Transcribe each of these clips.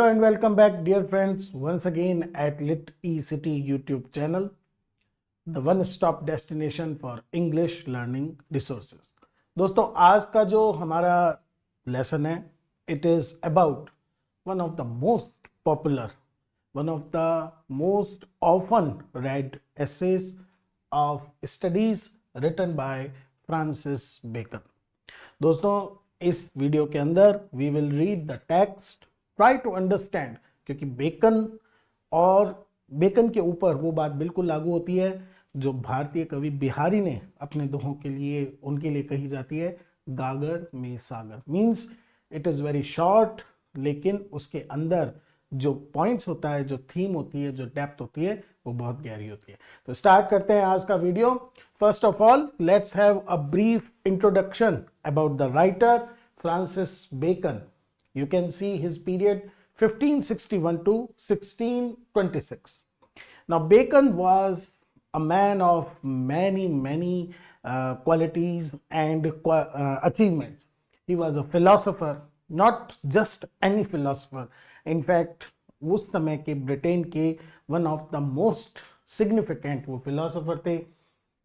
Hello and welcome back, dear friends, once again at Lit eCity YouTube channel, the one-stop destination for English learning resources. दोस्तों आज का जो हमारा lesson है, it is about one of the most popular, one of the most often read essays of studies written by Francis Bacon. दोस्तों इस video के अंदर we will read the text, try to understand, क्योंकि Bacon के ऊपर वो बात बिल्कुल लागू होती है जो भारतीय कवि बिहारी ने अपने दोहों के लिए उनके लिए कही जाती है, गागर में सागर। Means it is very short, लेकिन उसके अंदर जो पॉइंट्स होता है, जो थीम होती है, जो डेप्थ होती है, वो बहुत गहरी होती है। तो स्टार्ट करते हैं आज का video. First of all let's have a brief introduction about the writer Francis Bacon. You can see his period 1561 to 1626. Now Bacon was a man of many qualities and achievements. He was a philosopher, not just any philosopher. In fact, उस समय के Britain के one of the most significant वो philosopher थे,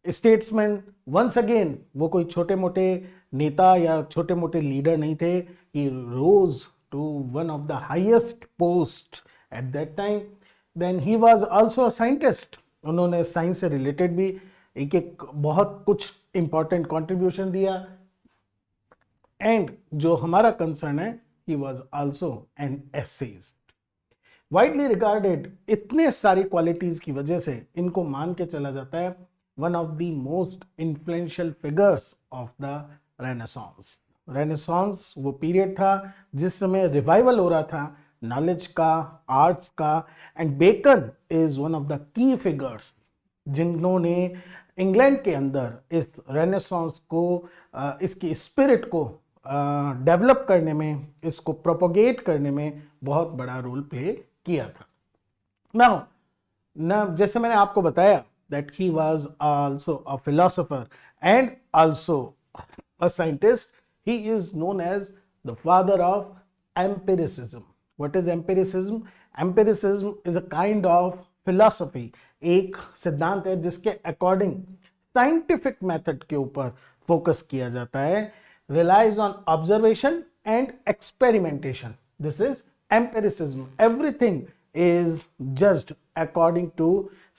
statesman. Once again वो कोई छोटे मोटे नेता या छोटे मोटे लीडर नहीं थे। He rose to one of the highest post at that time. Then he was also a scientist. उन्होंने साइंस से रिलेटेड भी एक बहुत कुछ इंपॉर्टेंट कंट्रीब्यूशन दिया। एंड जो हमारा कंसर्न है, ही was also an essayist. Widely regarded, इतने सारी क्वालिटीज की वजह से इनको मान के चला जाता है one of the most influential figures of the Renaissance. Renaissance वो पीरियड था जिस समय रिवाइवल हो रहा था नॉलेज का, आर्ट्स का, and Bacon is one of the key figures जिन्होंने इंग्लैंड के अंदर इस रेनेसांस को, इसकी स्पिरिट को डेवलप करने में, इसको प्रोपोगेट करने में बहुत बड़ा रोल प्ले किया था। नाउ जैसे मैंने आपको बताया that he was also a philosopher and also a scientist. He is known as the father of empiricism. What is empiricism? Empiricism is a kind of philosophy. एक सिद्धांत है जिसके अकॉर्डिंग साइंटिफिक मेथड के ऊपर फोकस किया जाता है, relies on observation and experimentation. This is empiricism. Everything is judged according to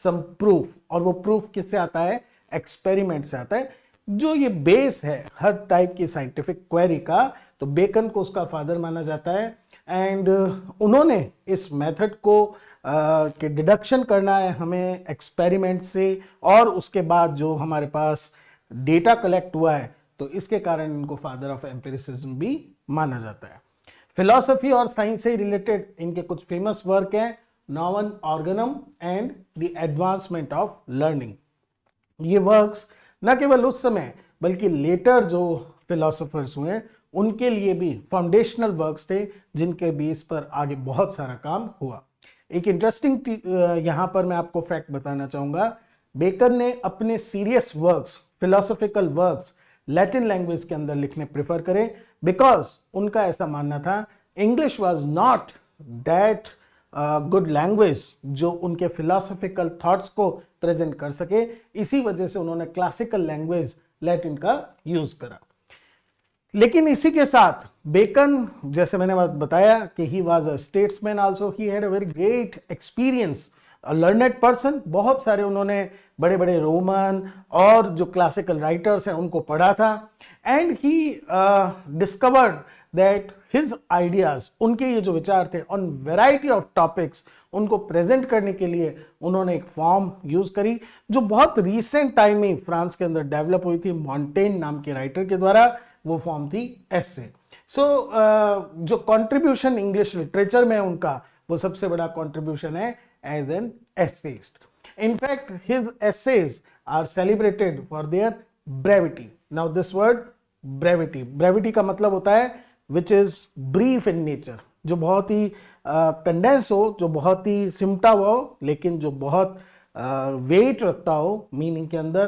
some proof, और वो प्रूफ किससे आता है? एक्सपेरिमेंट से आता है, जो ये बेस है हर टाइप की साइंटिफिक क्वेरी का। तो बेकन को उसका फादर माना जाता है। एंड उन्होंने इस मेथड को कि डिडक्शन करना है हमें एक्सपेरिमेंट से, और उसके बाद जो हमारे पास डेटा कलेक्ट हुआ है, तो इसके कारण इनको फादर ऑफ एम्पिरिसिज्म भी माना जाता है। फिलॉसफी और साइंस से रिलेटेड इनके कुछ फेमस वर्क हैं, Novum Organum and the advancement of learning. ये वर्क्स न केवल उस समय बल्कि लेटर जो फिलोसोफर्स हुए उनके लिए भी फाउंडेशनल वर्क्स थे, जिनके बेस पर आगे बहुत सारा काम हुआ। एक इंटरेस्टिंग यहाँ पर मैं आपको फैक्ट बताना चाहूँगा। बेकन ने अपने serious works, philosophical works Latin language के अंदर लिखने प्रेफर करे, बिकॉज उनका ऐसा मानना था English was not that good language जो उनके फिलोसॉफिकल थॉट्स को प्रेजेंट कर सके। इसी वजह से उन्होंने क्लासिकल लैंग्वेज लैटिन का यूज करा। लेकिन इसी के साथ बेकन, जैसे मैंने बताया कि he was a statesman also, he had a very great experience, a learned person. बहुत सारे उन्होंने बड़े बड़े रोमन और जो क्लासिकल राइटर्स हैं उनको पढ़ा था। And he discovered that his ideas, उनके ये जो विचार थे ऑन वैरायटी ऑफ टॉपिक्स, उनको प्रेजेंट करने के लिए उन्होंने एक फॉर्म यूज करी जो बहुत रीसेंट टाइम में फ्रांस के अंदर डेवलप हुई थी मॉन्टेन नाम के राइटर के द्वारा। वो फॉर्म थी एसे। सो जो कंट्रीब्यूशन इंग्लिश लिटरेचर में उनका, वो सबसे बड़ा कंट्रीब्यूशन है as an essayist. In fact his essays are celebrated for their brevity. Now this word brevity, brevity का मतलब होता है which is brief in nature, जो बहुत ही कंडेंस हो, जो बहुत ही सिमटा हुआ हो, लेकिन जो बहुत वेट रखता हो मीनिंग के अंदर।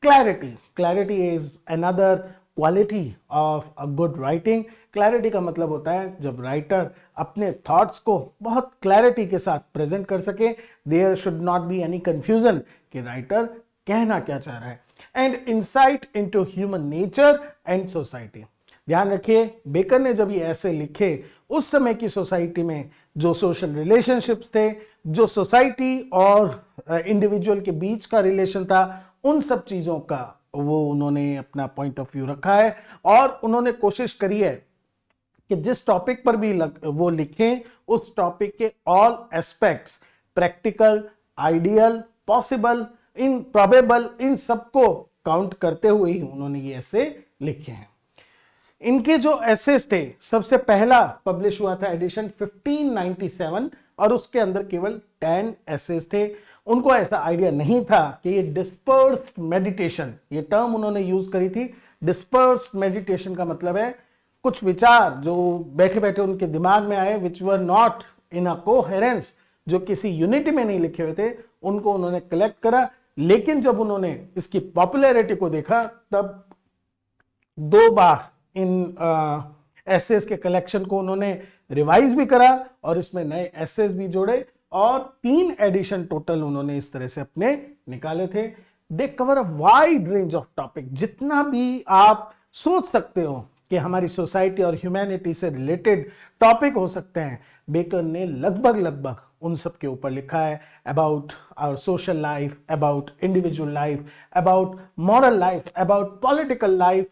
Clarity, clarity is another quality of a good writing, clarity का मतलब होता है जब राइटर अपने थॉट्स को बहुत क्लैरिटी के साथ प्रेजेंट कर सके, there should not be any confusion कि राइटर कहना क्या चाह रहा है। And insight into human nature and society. ध्यान रखिए, बेकन ने जब ये ऐसे लिखे, उस समय की सोसाइटी में जो सोशल रिलेशनशिप्स थे, जो सोसाइटी और इंडिविजुअल के बीच का रिलेशन था, उन सब चीजों का वो उन्होंने अपना पॉइंट ऑफ व्यू रखा है। और उन्होंने कोशिश करी है कि जिस टॉपिक पर भी वो लिखें, उस टॉपिक के all aspects, practical, ideal, possible, improbable, इन सबको काउंट करते हुए ही उन्होंने ये ऐसे लिखे हैं। इनके जो एसेस थे, सबसे पहला पब्लिश हुआ था एडिशन 1597 और उसके अंदर केवल 10 एसेस थे। उनको ऐसा आइडिया नहीं था कि ये डिस्पर्स्ड मेडिटेशन, ये टर्म उन्होंने यूज करी थी। डिस्पर्स्ड मेडिटेशन का मतलब है कुछ विचार जो बैठे बैठे उनके दिमाग में आए, विच were not in a coherence, जो किसी यूनिटी में नहीं लिखे हुए थे, उनको उन्होंने कलेक्ट करा। लेकिन जब उन्होंने इसकी पॉपुलैरिटी को देखा, तब 2 बार इन एसेस के कलेक्शन को उन्होंने रिवाइज भी करा और इसमें नए एसेस भी जोड़े और 3 एडिशन टोटल उन्होंने इस तरह से अपने निकाले थे। They cover a wide range of topic. जितना भी आप सोच सकते हो कि हमारी सोसाइटी और ह्यूमैनिटी से रिलेटेड टॉपिक हो सकते हैं, बेकन ने लगभग उन सब के ऊपर लिखा है। About our social life, about individual life, about moral life, about political life,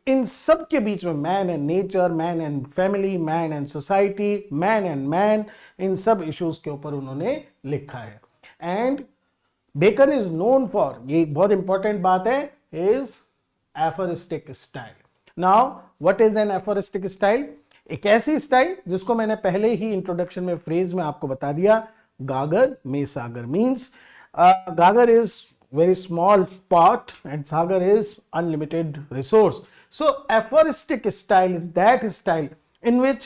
इन सब के बीच में man and nature, man and family, man and society, man and man, इन सब इश्यूज के ऊपर उन्होंने लिखा है। And Bacon is known for, ये एक बहुत इंपॉर्टेंट बात है, is aphoristic style. Now what is an aphoristic style? एक ऐसी स्टाइल जिसको मैंने पहले ही इंट्रोडक्शन में फ्रेज में आपको बता दिया, गागर में सागर मीन्स गागर is very small pot and sagar is unlimited resource. So aphoristic style is that style in which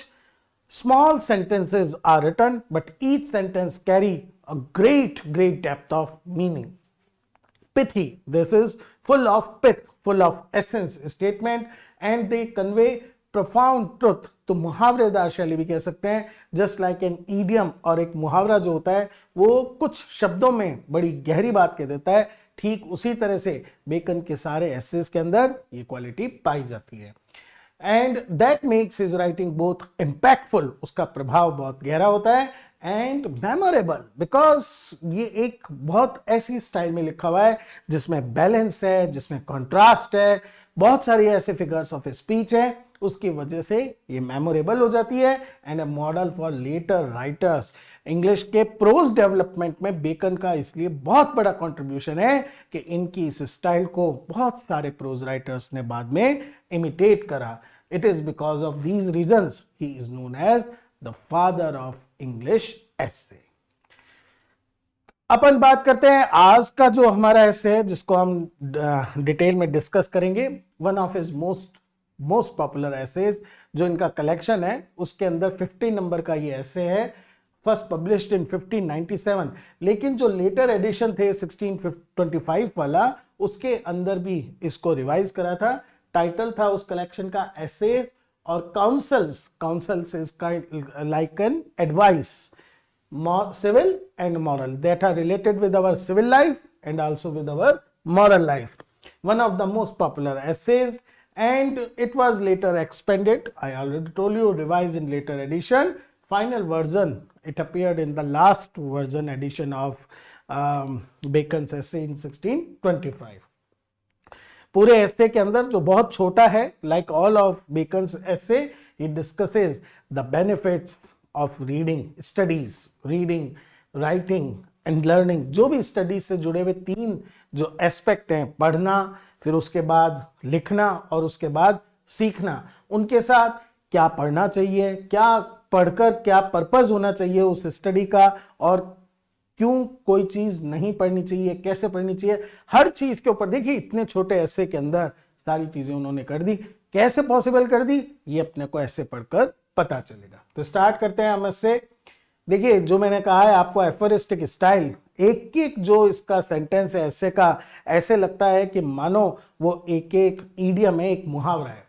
small sentences are written but each sentence carry a great depth of meaning. Pithy, this is full of pith, full of essence statement and they convey profound truth. तो मुहावरेदार शैली भी कह सकते हैं, just like an idiom. और एक मुहावरा जो होता है वो कुछ शब्दों में बड़ी गहरी बात कह देता है, ठीक उसी तरह से बेकन के सारे एसेस के अंदर ये क्वालिटी पाई जाती है। And that makes his writing both impactful, उसका प्रभाव बहुत गहरा होता है, एंड मेमोरेबल, बिकॉज ये एक बहुत ऐसी स्टाइल में लिखा हुआ है जिसमें बैलेंस है, जिसमें कॉन्ट्रास्ट है, बहुत सारी ऐसे फिगर्स ऑफ स्पीच है, उसकी वजह से ये मेमोरेबल हो जाती है and a model for later writers. English के प्रोज डेवलपमेंट में बेकन का इसलिए बहुत बड़ा कंट्रीब्यूशन है कि इनकी इस स्टाइल को बहुत सारे प्रोज राइटर्स ने बाद में इमिटेट करा। It is because of these reasons he is known as the father of English essay. अपन बात करते हैं आज का जो हमारा एसे है, जिसको हम डिटेल में डिस्कस करेंगे। One of his most popular essays जो इनका कलेक्शन है, उसके अंदर 50 नंबर का ये एसे है, फर्स्ट पब्लिश्ड इन 1597। लेकिन जो लेटर एडिशन थे 1625 वाला, उसके अंदर भी इसको रिवाइज करा था। टाइटल था उस कलेक्शन का एसेज और councils is like an advice, civil and moral, that are related with our civil life and also with our moral life. One of the most popular essays, and it was later expanded. I already told you, revised in later edition. Final version, it appeared in the last version edition of Bacon's essay in 1625. पूरे एस्से के अंदर जो बहुत छोटा है, like all of Bacon's essay, he discusses the benefits of reading, studies, reading, writing and learning। जो भी studies से जुड़े हुए 3 जो एस्पेक्ट हैं, पढ़ना, फिर उसके बाद लिखना और उसके बाद सीखना, उनके साथ क्या पढ़ना चाहिए, क्या पढ़कर क्या पर्पस होना चाहिए उस स्टडी का, और क्यों कोई चीज नहीं पढ़नी चाहिए, कैसे पढ़नी चाहिए, हर चीज के ऊपर। देखिए इतने छोटे एस्से के अंदर सारी चीजें उन्होंने कर दी। कैसे पॉसिबल कर दी, ये अपने को ऐसे पढ़कर पता चलेगा। तो स्टार्ट करते हैं हम इससे। देखिए जो मैंने कहा है आपको, एफोरिस्टिक स्टाइल, एक एक जो इसका सेंटेंस है ऐसे का, ऐसे लगता है कि मानो वो एक एक ईडियम है, एक मुहावरा है।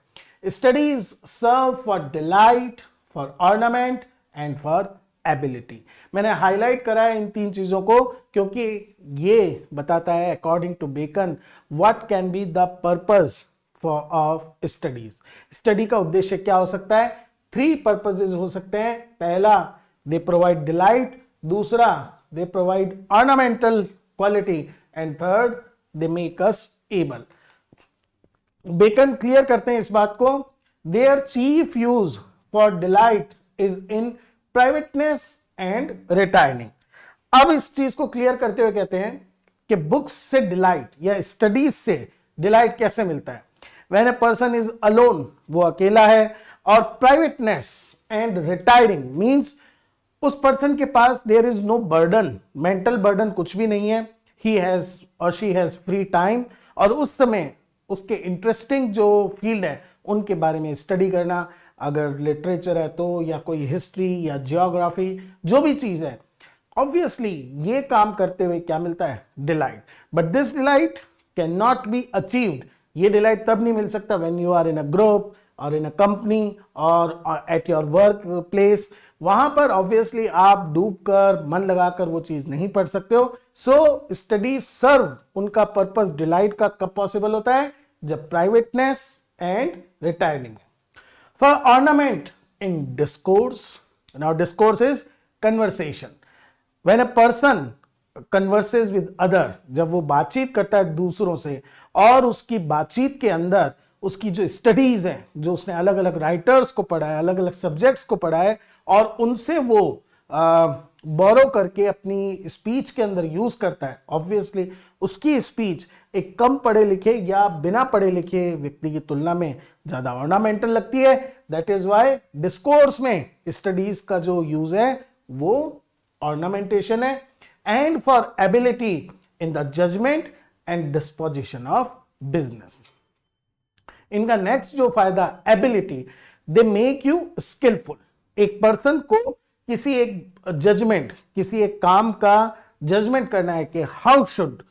Studies serve for delight, for ornament and for ability. मैंने हाईलाइट करा है इन तीन चीजों को क्योंकि ये बताता है according to Bacon what can be the purpose for of studies. Study का उद्देश्य क्या हो सकता है? थ्री पर्पसेस हो सकते हैं. पहला, दे प्रोवाइड डिलाइट. दूसरा, they provide ornamental quality. And third, they make us able. Bacon clear करते हैं इस बात को. Their chief use for delight is in privateness and retiring. अब इस चीज को क्लियर करते हुए कहते हैं कि बुक्स से डिलाइट या स्टडीज से डिलाइट कैसे मिलता है. When a person is alone, वो अकेला है. और प्राइवेटनेस एंड रिटायरिंग मींस उस पर्सन के पास there is no burden, mental burden कुछ भी नहीं है. ही हैज और शी हैज फ्री टाइम और उस समय उसके इंटरेस्टिंग जो फील्ड है उनके बारे में स्टडी करना, अगर लिटरेचर है तो, या कोई हिस्ट्री या जियोग्राफी, जो भी चीज है. ऑब्वियसली ये काम करते हुए क्या मिलता है? Delight. But this delight cannot be achieved. ये डिलाइट तब नहीं मिल सकता when you are in a group और इन अ कंपनी और एट योर वर्क प्लेस. वहां पर ऑब्वियसली आप डूबकर मन लगाकर वो चीज नहीं पढ़ सकते हो. सो स्टडी सर्व, उनका पर्पस डिलाइट का कब पॉसिबल होता है? जब privateness and retiring. For ornament in discourse. Now discourse is conversation. When a person converses with other, जब वो बातचीत करता है दूसरों से और उसकी बातचीत के अंदर उसकी जो स्टडीज है, जो उसने अलग अलग राइटर्स को पढ़ा है, अलग अलग सब्जेक्ट्स को पढ़ा है और उनसे वो बोरो करके अपनी स्पीच के अंदर यूज करता है. ऑब्वियसली उसकी स्पीच एक कम पढ़े लिखे या बिना पढ़े लिखे व्यक्ति की तुलना में ज्यादा ऑर्नामेंटल लगती है. दैट इज व्हाई डिस्कोर्स में स्टडीज का जो यूज है वो ऑर्नामेंटेशन है. And for ability in the judgement and disposition of business. इनका नेक्स्ट जो फायदा, ability, they make you skilful. एक पर्सन को किसी एक जजमेंट, किसी एक काम का जजमेंट करना है कि how should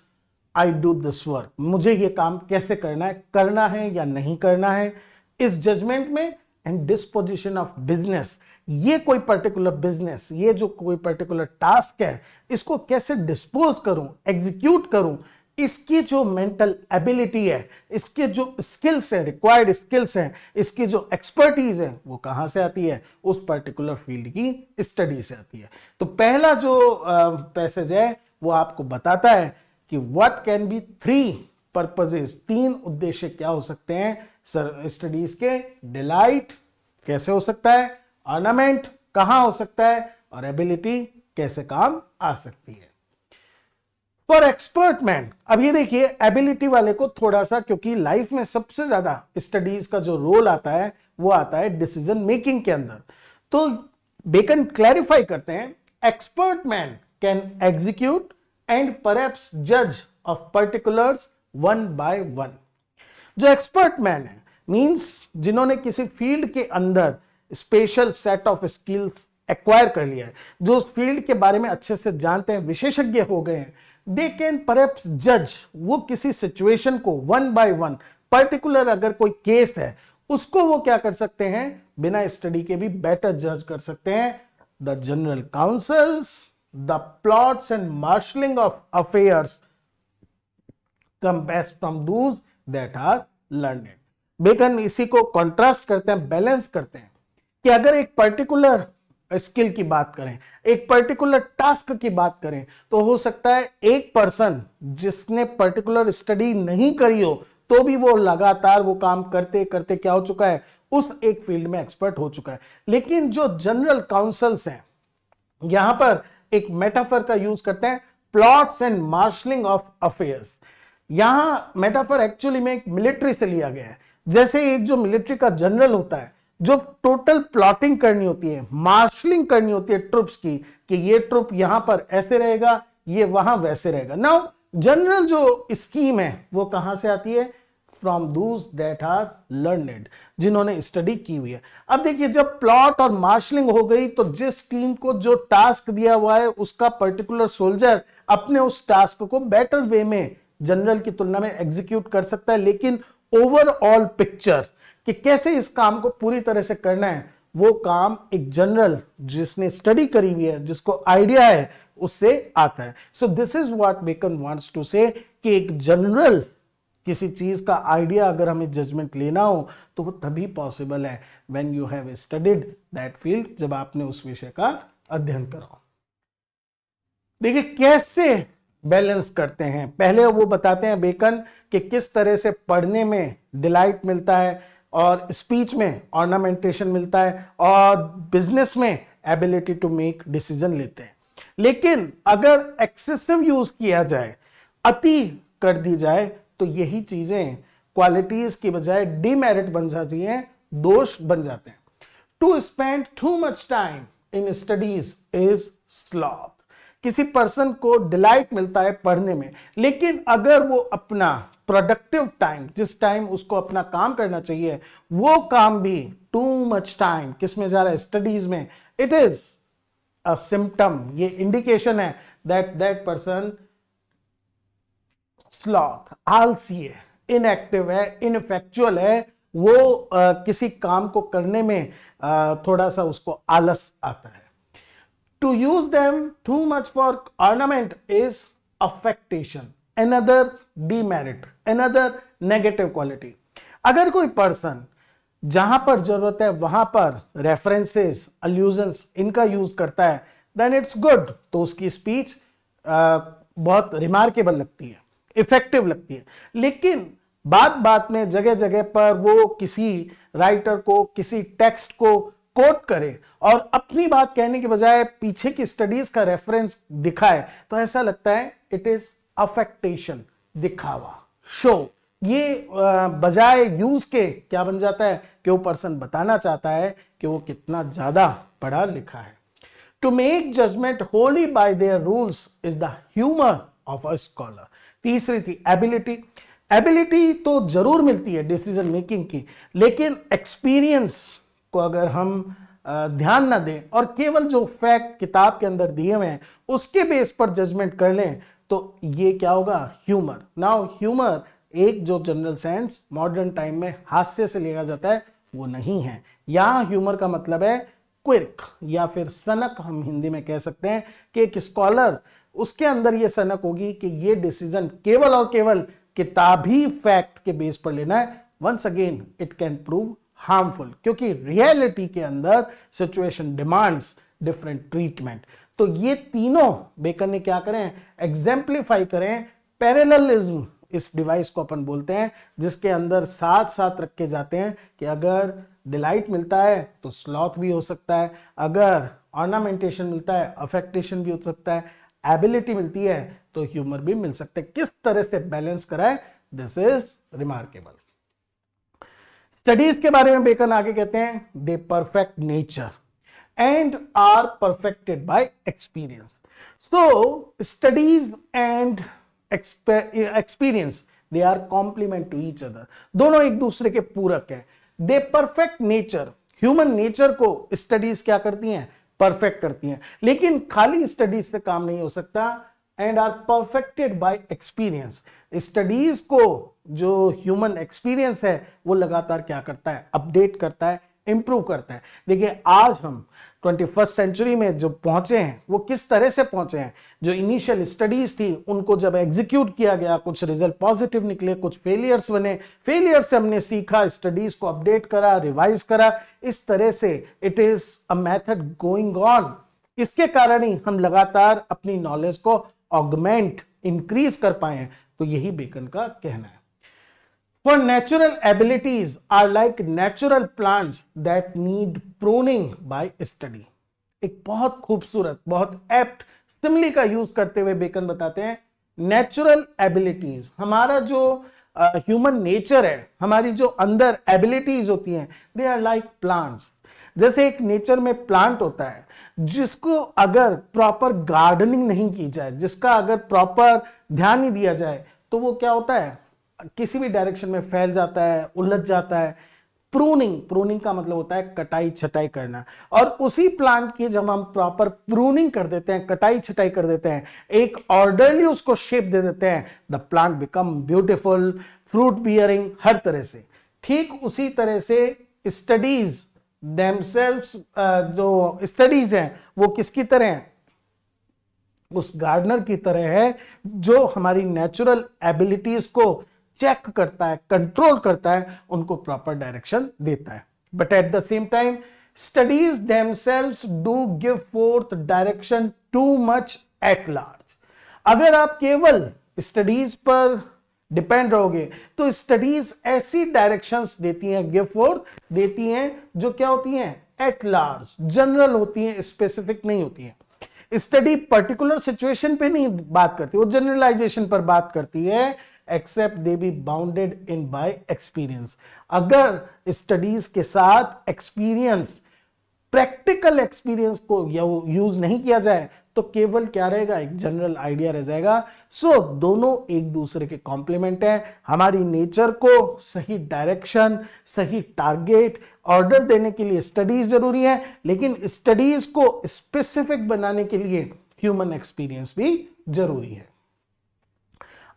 I do this work, मुझे ये काम कैसे करना है या नहीं करना है. इस जजमेंट में एंड डिस्पोजिशन ऑफ बिजनेस, ये कोई पर्टिकुलर बिजनेस, ये जो कोई पर्टिकुलर टास्क है, इसको कैसे डिस्पोज करूं, एग्जीक्यूट करूं, इसकी जो मेंटल एबिलिटी है, इसके जो स्किल्स है, रिक्वायर्ड स्किल्स हैं, इसकी जो एक्सपर्टीज है, वो कहां से आती है? उस पर्टिकुलर फील्ड की स्टडी से आती है. तो पहला जो पैसेज है वो आपको बताता है कि what can B three purposes, तीन उद्देश्य क्या हो सकते हैं सर स्टडीज के. डिलाइट कैसे हो सकता है, ऑर्नामेंट कहां हो सकता है और एबिलिटी कैसे काम आ सकती है. फॉर एक्सपर्ट मैन, अब ये देखिए एबिलिटी वाले को थोड़ा सा, क्योंकि लाइफ में सबसे ज्यादा स्टडीज का जो रोल आता है वो आता है डिसीजन मेकिंग के अंदर. तो बेकन क्लैरिफाई करते हैं, expert man can execute and perhaps जज of particulars one by one. जो एक्सपर्ट मैन है मींस जिन्होंने किसी फील्ड के अंदर special set of skills acquire कर लिया है, जो उस फील्ड के बारे में अच्छे से जानते हैं, विशेषज्ञ हो गए हैं, दे कैन परहैप्स जज, वो किसी सिचुएशन को वन बाय वन, पर्टिकुलर अगर कोई केस है उसको वो क्या कर सकते हैं, बिना स्टडी के भी बेटर जज कर सकते हैं. The general counsels, the plots and marshalling of affairs come best from those that are learned. Bacon इसी को कॉन्ट्रास्ट करते हैं, बैलेंस करते हैं कि अगर एक पर्टिकुलर स्किल की बात करें, एक पर्टिकुलर टास्क की बात करें, तो हो सकता है एक पर्सन जिसने पर्टिकुलर स्टडी नहीं करी हो तो भी वो लगातार वो काम करते करते क्या हो चुका है, उस एक फील्ड में एक्सपर्ट हो चुका है. लेकिन जो जनरल काउंसिल्स हैं, यहां पर एक मेटाफर का यूज करते हैं, plots and marshalling of affairs. यहां मेटाफर एक्चुअली में एक मिलिट्री से लिया गया है. जैसे एक जो मिलिट्री का जनरल होता है, जो टोटल प्लॉटिंग करनी होती है, मार्शलिंग करनी होती है ट्रुप्स की, कि ये ट्रुप यहां पर ऐसे रहेगा, ये वहां वैसे रहेगा. नाउ जनरल जो स्कीम है वो कहां से आती है? From those that are learned, जिन्होंने स्टडी की हुई है. अब देखिए जब प्लॉट और मार्शलिंग हो गई तो जिस टीम को जो टास्क दिया हुआ है उसका पर्टिकुलर सोल्जर अपने उस टास्क को बेटर वे में जनरल की तुलना में एग्जीक्यूट कर सकता है. लेकिन ओवरऑल पिक्चर कि कैसे इस काम को पूरी तरह से करना है, वो काम एक जनरल जिसने स्टडी करी हुई है, जिसको आइडिया है, उससे आता है। So this is what Bacon wants to say कि एक जनरल किसी चीज का आइडिया अगर हमें जजमेंट लेना हो तो वो तभी पॉसिबल है when you have studied that field, जब आपने उस विषय का अध्ययन करा हो। देखिए कैसे बैलेंस करते हैं, पहले वो बताते हैं बेकन कि किस तरह से पढ़ने में डिलाइट मिलता है और स्पीच में ऑर्नामेंटेशन मिलता है और बिजनेस में एबिलिटी टू मेक डिसीजन लेते हैं। लेकिन अगर एक्सेसिव यूज किया जाए, अति कर दी जाए, तो यही चीजें क्वालिटीज की बजाय डीमेरिट बन जाती हैं, दोष बन जाते हैं। To spend too much time in studies is sloth. किसी पर्सन को डिलाइट मिलता है पढ़ने में, लेकिन अगर वो अपना प्रोडक्टिव टाइम, जिस टाइम उसको अपना काम करना चाहिए, वो काम भी टू मच टाइम किस में जा रहा है, स्टडीज में, इट इज अ सिम्टम, ये इंडिकेशन है दैट दैट पर्सन स्लॉथ, आलसी है, इनएक्टिव है, इनफैक्चुअल है, वो किसी काम को करने में थोड़ा सा उसको आलस आता है। To use them too much for ornament is affectation, another demerit, another negative quality. अगर कोई पर्सन जहां पर जरूरत है वहां पर रेफरेंसेस, अल्यूजन्स इनका यूज करता है, देन इट्स गुड, तो उसकी स्पीच बहुत रिमार्केबल लगती है, इफेक्टिव लगती है। लेकिन बात बात में जगह जगह पर वो किसी राइटर को, किसी टेक्स्ट को कोट करे और अपनी बात कहने के बजाय पीछे की स्टडीज का रेफरेंस दिखाए, तो ऐसा लगता है इट इज अफेक्टेशन, दिखावा, शो। ये बजाय यूज के क्या बन जाता है कि वो पर्सन बताना चाहता है कि वो कितना ज्यादा पढ़ा लिखा है। To make judgement wholly by their rules is the humour of a scholar. तीसरी थी एबिलिटी। एबिलिटी तो जरूर मिलती है डिसीजन मेकिंग की, लेकिन एक्सपीरियंस को अगर हम ध्यान ना दें और केवल जो फैक्ट किताब के अंदर दिए हुए हैं उसके बेस पर जजमेंट कर लें, तो ये क्या होगा, ह्यूमर। नाउ ह्यूमर एक जो जनरल सेंस मॉडर्न टाइम में हास्य से लिया जाता है वो नहीं है। यहां ह्यूमर का मतलब है क्विर्क या फिर सनक, हम हिंदी में कह सकते हैं कि एक स्कॉलर, उसके अंदर ये सनक होगी कि ये डिसीजन केवल और केवल किताबी फैक्ट के बेस पर लेना है। Once again it can prove harmful, क्योंकि रियलिटी के अंदर सिचुएशन डिमांड्स डिफरेंट ट्रीटमेंट। तो ये तीनों बेकन ने क्या करें, एग्जाम्प्लीफाई करें पैरेललिज्म, इस डिवाइस को अपन बोलते हैं, जिसके अंदर साथ साथ रखे जाते हैं कि अगर डिलाइट मिलता है तो स्लॉथ भी हो सकता है, अगर ऑर्नामेंटेशन मिलता है अफेक्टेशन भी हो सकता है, एबिलिटी मिलती है तो ह्यूमर भी मिल सकता है। किस तरह से बैलेंस कराए, दिस इज रिमार्केबल। स्टडीज के बारे में बेकन आगे कहते हैं, they perfect nature and are perfected by experience. So studies and experience they are complement to each other, दोनों एक दूसरे के पूरक है। They perfect nature, human nature को स्टडीज क्या करती हैं, परफेक्ट करती हैं, लेकिन खाली स्टडीज से काम नहीं हो सकता। And are perfected by experience, studies को जो ह्यूमन एक्सपीरियंस है वो लगातार क्या करता है, अपडेट करता है, इंप्रूव करता है। देखिए आज हम 21st सेंचुरी में जो पहुंचे हैं वो किस तरह से पहुंचे हैं। जो इनिशियल स्टडीज थी उनको जब एग्जीक्यूट किया गया, कुछ रिजल्ट पॉजिटिव निकले, कुछ फेलियर्स बने, फेलियर से हमने सीखा, स्टडीज को अपडेट करा, रिवाइज करा, इस तरह से it is a method going on. इसके कारण ही हम लगातार अपनी नॉलेज को ऑगमेंट, इंक्रीज कर पाए। तो यही बेकन का कहना है। For natural abilities are like natural plants that need pruning by study। एक बहुत खूबसूरत, बहुत एप्ट सिमिली का यूज करते हुए बेकन बताते हैं, नेचुरल एबिलिटीज, हमारा जो ह्यूमन नेचर है, हमारी जो अंदर एबिलिटीज होती हैं, दे आर लाइक प्लांट्स। जैसे एक नेचर में प्लांट होता है जिसको अगर प्रॉपर गार्डनिंग नहीं की जाए, जिसका अगर प्रॉपर ध्यान नहीं दिया जाए, तो वो क्या होता है, किसी भी डायरेक्शन में फैल जाता है, उलझ जाता है। प्रूनिंग, प्रूनिंग का मतलब होता है कटाई छटाई करना, और उसी प्लांट की जब हम प्रॉपर प्रूनिंग कर देते हैं, कटाई छटाई कर देते हैं, एक ऑर्डरली उसको शेप दे देते हैं, the plant become beautiful, fruit bearing, हर तरह से। ठीक उसी तरह से स्टडीज themselves, जो स्टडीज हैं वो किसकी तरह हैं, उस गार्डनर की तरह है जो हमारी नेचुरल एबिलिटीज को चेक करता है, कंट्रोल करता है, उनको प्रॉपर डायरेक्शन देता है. But at the same time studies themselves do give forth direction too much at large. अगर आप केवल स्टडीज पर डिपेंड रहोगे तो स्टडीज ऐसी डायरेक्शंस देती हैं, गिव फोर्थ देती हैं जो क्या होती हैं, एट लार्ज, जनरल होती हैं, स्पेसिफिक नहीं होती हैं. स्टडी पर्टिकुलर सिचुएशन पे नहीं बात करती, वो जनरलाइजेशन पर बात करती है, except they be bounded in by experience. अगर स्टडीज के साथ एक्सपीरियंस, प्रैक्टिकल एक्सपीरियंस को यूज नहीं किया जाए तो केवल क्या रहेगा, एक जनरल आइडिया रह जाएगा. सो दोनों एक दूसरे के कॉम्प्लीमेंट हैं. हमारी नेचर को सही डायरेक्शन, सही टारगेट, ऑर्डर देने के लिए स्टडीज जरूरी है, लेकिन स्टडीज को स्पेसिफिक बनाने के लिए ह्यूमन एक्सपीरियंस भी जरूरी है.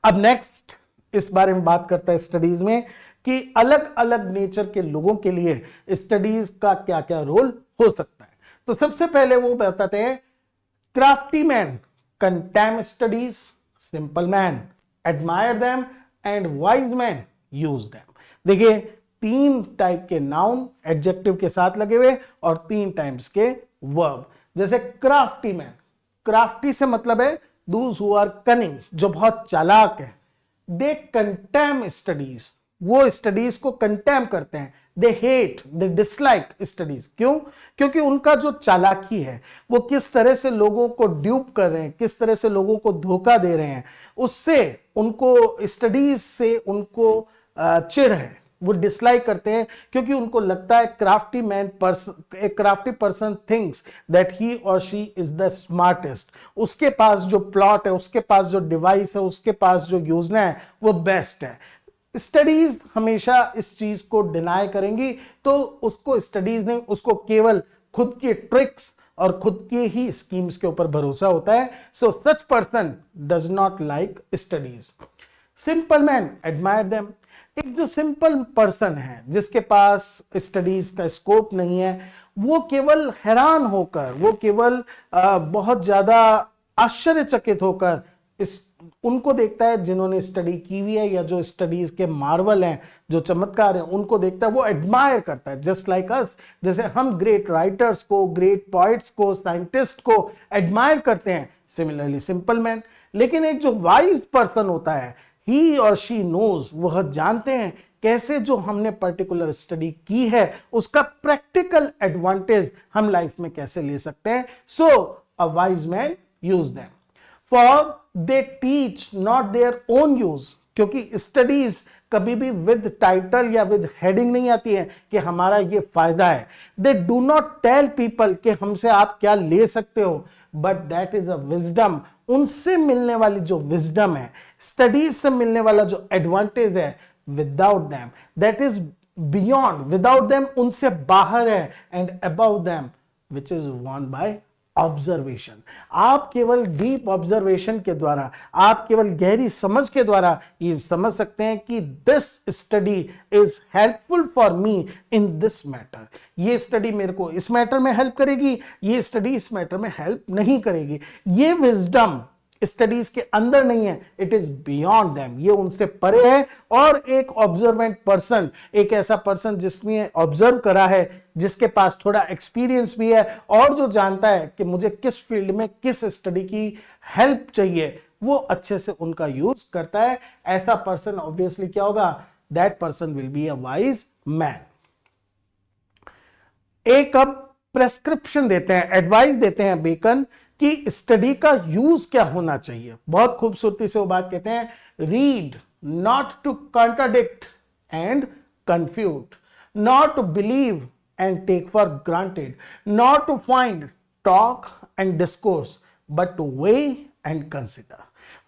अब नेक्स्ट इस बारे में बात करता है स्टडीज में कि अलग अलग नेचर के लोगों के लिए स्टडीज का क्या क्या रोल हो सकता है. तो सबसे पहले वो बताते हैं, crafty man contemn studies, simple man admire them and wise man use them. देखिए 3 टाइप के नाउन एडजेक्टिव के साथ लगे हुए और 3 टाइप्स के वर्ब. जैसे क्राफ्टी मैन, क्राफ्टी से मतलब है those who are cunning, जो बहुत चालाक है. दे कंटेम स्टडीज, वो स्टडीज को कंटेम करते हैं. They hate, they dislike studies. क्यों? क्योंकि उनका जो चालाकी है वो किस तरह से लोगों को ड्यूप कर रहे हैं, किस तरह से लोगों को धोखा दे रहे हैं, उससे उनको स्टडीज से उनको चिढ़ है, वो डिसलाइक करते हैं. क्योंकि उनको लगता है crafty person thinks that he और शी इज द स्मार्टेस्ट. उसके पास जो प्लॉट है, उसके पास जो डिवाइस है, उसके पास जो योजना है वो बेस्ट है. स्टडीज हमेशा इस चीज को डिनाई करेंगी, तो उसको स्टडीज नहीं, उसको केवल खुद की ट्रिक्स और खुद के ही स्कीम्स के ऊपर भरोसा होता है. So such person does not like studies. Simple man admire them. एक जो सिंपल पर्सन है जिसके पास स्टडीज का स्कोप नहीं है, वो केवल हैरान होकर, वो केवल बहुत ज्यादा आश्चर्यचकित होकर उनको देखता है जिन्होंने स्टडी की हुई है, या जो स्टडीज के मार्वल हैं, जो चमत्कार हैं, उनको देखता है, वो एडमायर करता है. जस्ट लाइक अस, जैसे हम ग्रेट राइटर्स को, ग्रेट पॉइट्स को, साइंटिस्ट को एडमायर करते हैं, सिमिलरली सिंपल मैन. लेकिन एक जो वाइज पर्सन होता है, ही और शी नोज, वह जानते हैं कैसे जो हमने पर्टिकुलर स्टडी की है उसका प्रैक्टिकल एडवांटेज हम लाइफ में कैसे ले सकते हैं. So a wise man use them. For they teach not their own use. क्योंकि स्टडीज कभी भी विद टाइटल या विद हेडिंग नहीं आती है कि हमारा ये फायदा है. They do not tell people कि हमसे आप क्या ले सकते हो, but that is a wisdom. उनसे मिलने वाली जो विजडम है, स्टडीज से मिलने वाला जो एडवांटेज है, without them, that is beyond, without them, उनसे बाहर है, and above them which is won by observation. आप केवल डीप ऑब्जर्वेशन के द्वारा, आप केवल गहरी समझ के द्वारा ये समझ सकते हैं कि this study is helpful for me in this matter. ये स्टडी मेरे को इस मैटर में हेल्प करेगी, ये स्टडी इस मैटर में हेल्प नहीं करेगी. ये विजडम स्टडीज के अंदर नहीं है, इट इज बियॉन्ड देम, ये उनसे परे है. और एक ऑब्जर्वेंट पर्सन, एक ऐसा पर्सन जिसने ऑब्जर्व करा है, जिसके पास थोड़ा एक्सपीरियंस भी है और जो जानता है कि मुझे किस फील्ड में किस स्टडी की हेल्प चाहिए, वो अच्छे से उनका यूज करता है. ऐसा पर्सन ऑब्वियसली क्या होगा, that person will be a wise man. एक अब प्रेस्क्रिप्शन देते हैं, एडवाइस देते हैं बेकन कि स्टडी का यूज क्या होना चाहिए. बहुत खूबसूरती से वो बात कहते हैं, read not to contradict and confute, not to believe and take for granted, not to find, talk and discourse, but to weigh and consider.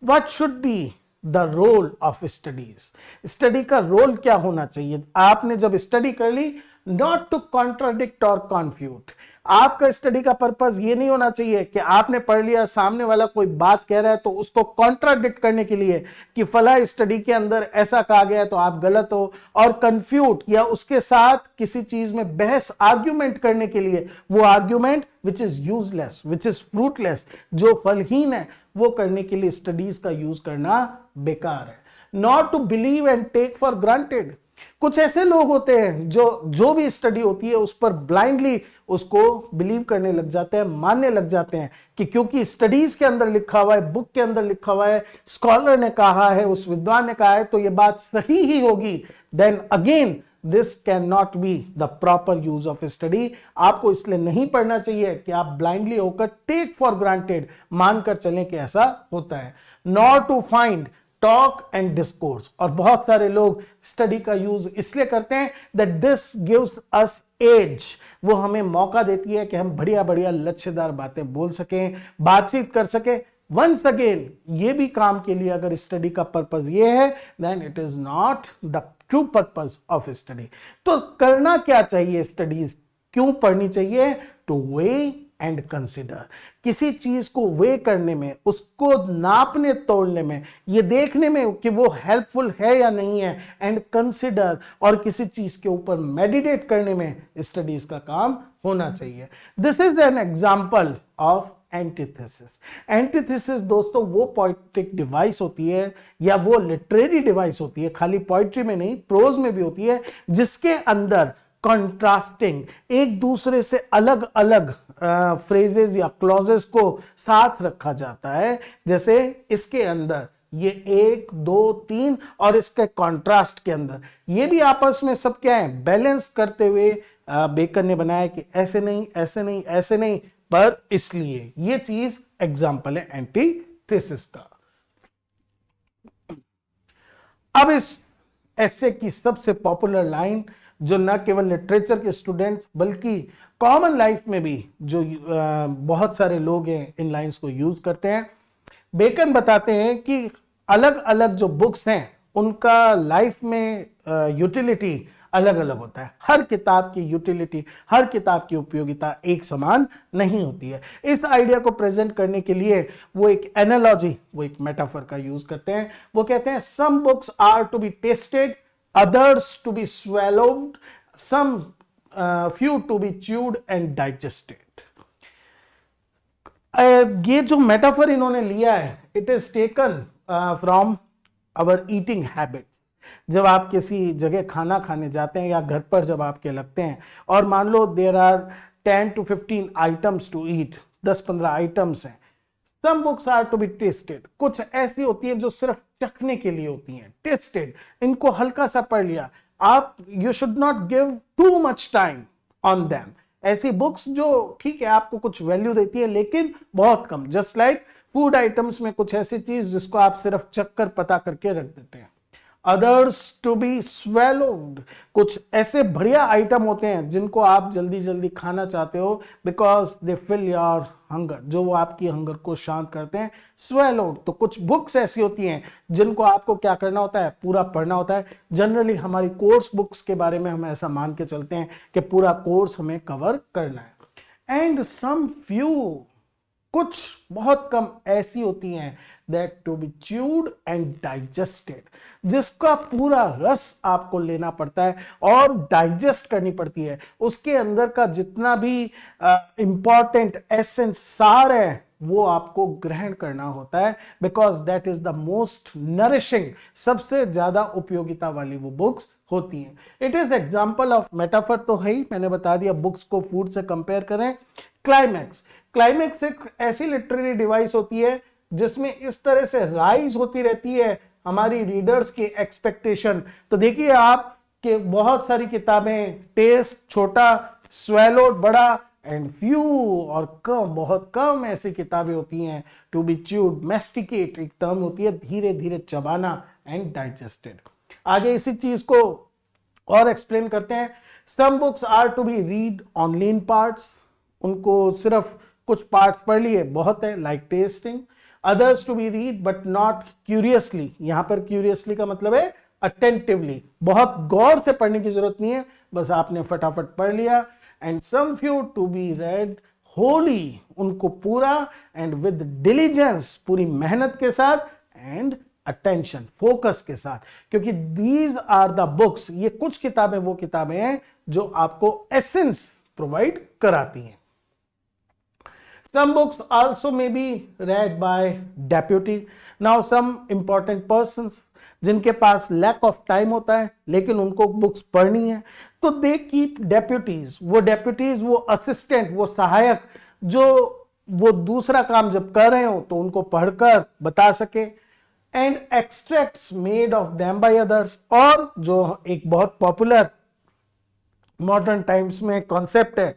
What should be the role of studies? Study का role क्या होना चाहिए? आपने जब study कर ली, not to contradict or confute, आपका study का purpose ये नहीं होना चाहिए कि आपने पढ़ लिया, सामने वाला कोई बात कह रहा है तो उसको कॉन्ट्राडिक्ट करने के लिए कि फला स्टडी के अंदर ऐसा कहा गया है तो आप गलत हो, और कंफ्यूट या उसके साथ किसी चीज में बहस आर्ग्यूमेंट करने के लिए वो argument which is useless, which is fruitless, जो फलहीन है, वो करने के लिए स्टडीज का यूज करना बेकार है। Not to believe and take for granted. कुछ ऐसे लोग होते हैं जो भी स्टडी होती है उस पर ब्लाइंडली उसको बिलीव करने लग जाते हैं, मानने लग जाते हैं कि क्योंकि स्टडीज के अंदर लिखा हुआ है, बुक के अंदर लिखा हुआ है, स्कॉलर ने कहा है, उस विद्वान ने कहा है, तो ये बात सही ही होगी। Then again this cannot be the proper use of study. आपको इसलिए नहीं पढ़ना चाहिए कि आप ब्लाइंडली होकर टेक फॉर ग्रांटेड मानकर चलें कि ऐसा होता है। Nor to find talk and discourse. और बहुत सारे लोग स्टडी का यूज इसलिए करते हैं that this gives us edge, वो हमें मौका देती है कि हम बढ़िया बढ़िया लच्छेदार बातें बोल सकें, बातचीत कर सकें। वंस अगेन ये भी काम के लिए अगर स्टडी का पर्पस ये है, then it is not the true purpose of study. तो करना क्या चाहिए, स्टडीज क्यों पढ़नी चाहिए? To weigh and consider. किसी चीज को वे करने में, उसको नापने तोड़ने में, ये देखने में कि वो हेल्पफुल है या नहीं है, एंड कंसिडर, और किसी चीज के ऊपर मेडिटेट करने में स्टडीज का काम होना चाहिए। This is an example of antithesis. Antithesis दोस्तों वो पोएटिक डिवाइस होती है या वो लिटरेरी डिवाइस होती है, खाली पोएट्री में नहीं, प्रोज में भी होती है, जिसके अंदर कंट्रास्टिंग, एक दूसरे से अलग अलग फ्रेजेस या क्लॉजेस को साथ रखा जाता है। जैसे इसके अंदर ये 1 2 3 और इसके कंट्रास्ट के अंदर ये भी आपस में सब क्या है, बैलेंस करते हुए बेकन ने बनाया कि ऐसे नहीं, ऐसे नहीं, ऐसे नहीं, पर इसलिए ये चीज एग्जाम्पल है एंटीथेसिस का। अब इस ऐसे की सबसे पॉपुलर लाइन जो न केवल लिटरेचर के स्टूडेंट्स बल्कि कॉमन लाइफ में भी जो बहुत सारे लोग हैं इन लाइंस को यूज करते हैं। बेकन बताते हैं कि अलग अलग जो बुक्स हैं उनका लाइफ में यूटिलिटी अलग अलग होता है। हर किताब की यूटिलिटी, हर किताब की उपयोगिता एक समान नहीं होती है। इस आइडिया को प्रेजेंट करने के लिए वो एक एनालॉजी, वो एक मेटाफर का यूज करते हैं। वो कहते हैं some books are to be tasted, others to be swallowed, some few to be chewed and digested। ये जो मेटाफर इन्होंने लिया है, it is taken from our eating habit. जब आप किसी जगह खाना खाने जाते हैं या घर पर जब आपके लगते हैं और मान लो there are 10 to 15 items to eat, 10-15 items हैं। Some books are to be tasted, कुछ ऐसी होती है जो सिर्फ चखने के लिए होती हैं, टेस्टेड, इनको हल्का सा पढ़ लिया आप, you should not give to much time on them. ऐसी बुक्स जो ठीक है आपको कुछ वैल्यू देती है लेकिन बहुत कम, जस्ट लाइक फूड आइटम्स में कुछ ऐसी चीज जिसको आप सिर्फ चख कर पता करके रख देते हैं। अदर्स टू बी स्वेलोड, कुछ ऐसे बढ़िया आइटम होते हैं जिनको आप जल्दी जल्दी खाना चाहते हो because they fill your hunger, जो वो आपकी हंगर को शांत करते हैं। स्वेलोड, तो कुछ बुक्स ऐसी होती हैं जिनको आपको क्या करना होता है, पूरा पढ़ना होता है। जनरली हमारी कोर्स बुक्स के बारे में हम ऐसा मान के चलते हैं कि पूरा कोर्स हमें कवर करना है। एंड सम फ्यू, कुछ बहुत कम ऐसी होती हैं that to be chewed and digested, जिसका पूरा रस आपको लेना पड़ता है और डाइजेस्ट करनी पड़ती है। उसके अंदर का जितना भी इंपॉर्टेंट एसेंस, सार है, वो आपको ग्रहण करना होता है because that is the most nourishing, सबसे ज्यादा उपयोगिता वाली वो बुक्स होती हैं। It is example of metaphor तो है ही, मैंने बता दिया बुक्स को फूड से कंपेयर करें। क्लाइमैक्स, क्लाइमैक्स एक ऐसी लिटरेरी डिवाइस होती है जिसमें इस तरह से राइज होती रहती है हमारी रीडर्स की एक्सपेक्टेशन। तो देखिए आप कि बहुत सारी किताबें टेस्ट छोटा, स्वेलोड बड़ा, एंड फ्यू और कम, बहुत कम ऐसी किताबें होती हैं टू बी च्यूड, मैस्टिकेट एक टर्म होती है, धीरे धीरे चबाना, एंड डाइजेस्टेड। आगे इसी चीज को और एक्सप्लेन करते हैं। Some books are to be read only in parts, उनको सिर्फ कुछ पार्ट्स पढ़ लिए बहुत है, like tasting. Others to be read but not curiously, यहां पर क्यूरियसली का मतलब है अटेंटिवली, बहुत गौर से पढ़ने की जरूरत नहीं है, बस आपने फटाफट पढ़ लिया। and some few to be read wholly, उनको पूरा and with diligence, पूरी मेहनत के साथ and attention, फोकस के साथ, क्योंकि these are the books, ये कुछ किताबें वो किताबें हैं जो आपको एसेंस प्रोवाइड कराती हैं. Some books also may be read by deputy. Now some important persons जिनके पास लैक ऑफ टाइम होता है लेकिन उनको बुक्स पढ़नी है, तो दे कीप डेप्यूटीज. वो डेप्यूटीज, वो असिस्टेंट, वो सहायक, जो वो दूसरा काम जब कर रहे हो तो उनको पढ़कर बता सके. And extracts made of them by others, और जो एक बहुत पॉपुलर मॉडर्न टाइम्स में कॉन्सेप्ट है,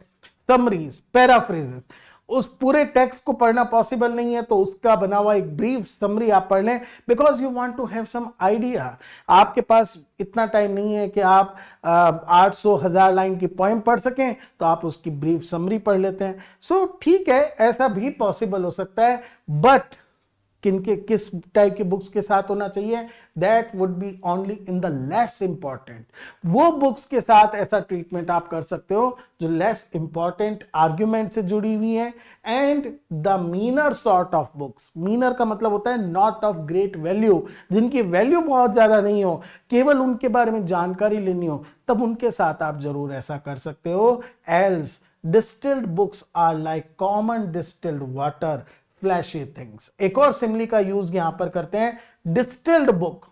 समरीज, पैराफ्रेजेस. उस पूरे टेक्स्ट को पढ़ना पॉसिबल नहीं है तो उसका बना हुआ एक ब्रीफ समरी आप पढ़ लें, because you want to have some idea. आपके पास इतना टाइम नहीं है कि आप 800,000 लाइन की पोएम पढ़ सकें, तो आप उसकी ब्रीफ समरी पढ़ लेते हैं. सो ठीक है, ऐसा भी पॉसिबल हो सकता है, बट किस टाइप की बुक्स के साथ होना चाहिए, that would be only in the less important. वो बुक्स के साथ ऐसा ट्रीटमेंट आप कर सकते हो जो लेस इंपॉर्टेंट आर्ग्यूमेंट से जुड़ी हुई है, and the meaner sort of books. Meaner का मतलब होता है नॉट ऑफ ग्रेट वैल्यू, जिनकी वैल्यू बहुत ज्यादा नहीं हो, केवल उनके बारे में जानकारी लेनी हो, तब उनके साथ आप जरूर ऐसा कर सकते हो. Else distilled books are like common distilled water, flashy things. एक और सिमिली का यूज यहां पर करते हैं, डिस्टिल्ड बुक.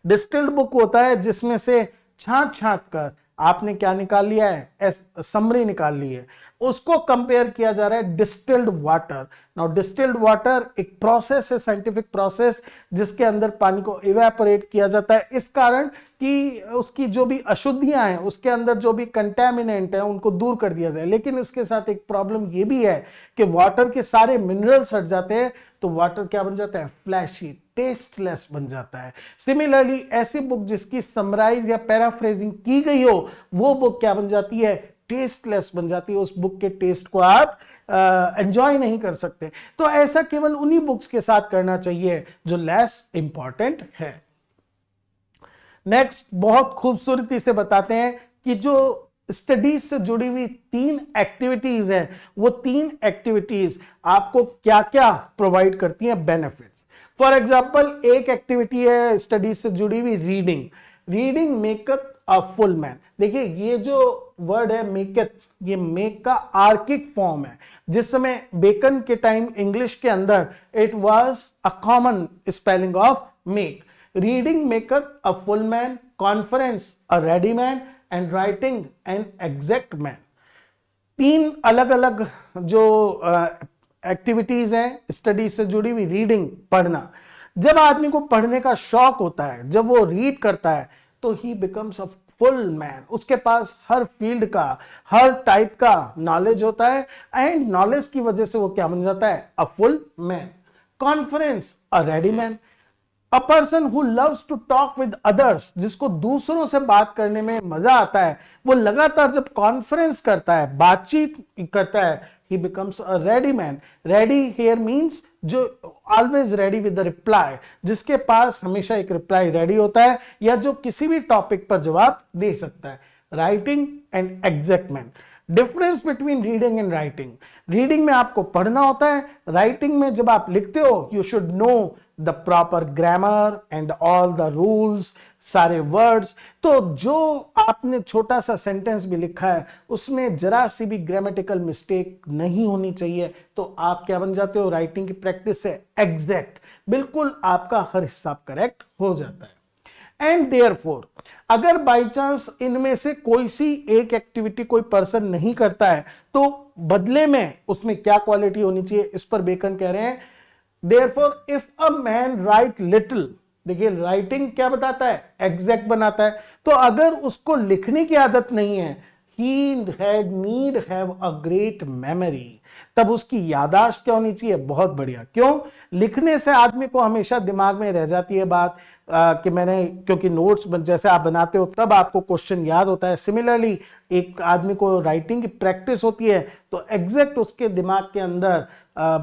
डिस्टिल्ड बुक होता है जिसमें से छांट छांट कर आपने क्या निकाल लिया है, समरी निकाल ली है, उसको कंपेयर किया जा रहा है distilled water. Now distilled water एक प्रोसेस है, साइंटिफिक प्रोसेस, जिसके अंदर पानी को इवेपोरेट किया जाता है, इस कारण कि उसकी जो भी अशुद्धियां हैं, उसके अंदर जो भी कंटेमिनेंट है उनको दूर कर दिया जाए. लेकिन इसके साथ एक प्रॉब्लम ये भी है कि वाटर के सारे मिनरल्स हट जाते हैं, तो वाटर क्या बन जाता है, फ्लैशी, टेस्टलेस बन जाता है. सिमिलरली ऐसी बुक जिसकी समराइज या पैराफ्रेजिंग की गई हो, वो बुक क्या बन जाती है, टेस्टलेस बन जाती है. उस बुक के टेस्ट को आप एंजॉय नहीं कर सकते. तो ऐसा केवल उन्हीं बुक्स के साथ करना चाहिए जो लेस इंपॉर्टेंट है. नेक्स्ट बहुत खूबसूरती से बताते हैं कि जो स्टडीज से जुड़ी हुई 3 एक्टिविटीज हैं, वो 3 एक्टिविटीज आपको क्या क्या प्रोवाइड करती हैं बेनिफिट्स. फॉर एग्जाम्पल एक एक्टिविटी है स्टडीज से जुड़ी हुई रीडिंग. रीडिंग मेकअप अ फुल मैन. देखिए ये जो वर्ड है मेकअप, ये मेक का आर्किक फॉर्म है. जिस समय बेकन के टाइम इंग्लिश के अंदर it was a common spelling of make. Reading makeup a full man, conference a ready man, and writing an exact man. 3 अलग अलग जो एक्टिविटीज हैं स्टडी से जुड़ी हुई. रीडिंग, पढ़ना. जब आदमी को पढ़ने का शौक होता है, जब वो रीड करता है, तो ही बिकम्स अ फुल मैन. उसके पास हर फील्ड का, हर टाइप का नॉलेज होता है, एंड नॉलेज की वजह से वो क्या बन जाता है, a full man. Conference, a ready man. A person who loves to talk with others, जिसको दूसरों से बात करने में मजा आता है, वो लगातार जब कॉन्फ्रेंस करता है, बातचीत करता है, he becomes a ready man. Ready here means जो always ready with the reply, जिसके पास हमेशा एक रिप्लाई रेडी होता है, या जो किसी भी टॉपिक पर जवाब दे सकता है. Writing and exact man. Difference between reading and writing. Reading में आपको पढ़ना होता है, राइटिंग में जब आप लिखते हो you should know the proper grammar and all the rules, सारे वर्ड्स. तो जो आपने छोटा सा सेंटेंस भी लिखा है उसमें जरा सी भी ग्रामेटिकल मिस्टेक नहीं होनी चाहिए, तो आप क्या बन जाते हो, राइटिंग की प्रैक्टिस से एग्जैक्ट, बिल्कुल आपका हर हिसाब करेक्ट हो जाता है. एंड देयरफॉर अगर बाई चांस इनमें से कोई सी एक एक्टिविटी कोई पर्सन नहीं करता है, तो बदले में उसमें क्या क्वालिटी होनी चाहिए, इस पर बेकन कह रहे हैं therefore if a man right little. देखिए राइटिंग क्या बताता है, एग्जैक्ट बनाता है. तो अगर उसको लिखने की आदत नहीं है, he had need have a great memory. तब उसकी यादाश्त क्या होनी चाहिए, बहुत बढ़िया. क्यों, लिखने से आदमी को हमेशा दिमाग में रह जाती है बात कि मैंने, क्योंकि नोट्स जैसे आप बनाते हो तब आपको क्वेश्चन याद होता है. सिमिलरली एक आदमी को राइटिंग की प्रैक्टिस होती है तो एग्जैक्ट उसके दिमाग के अंदर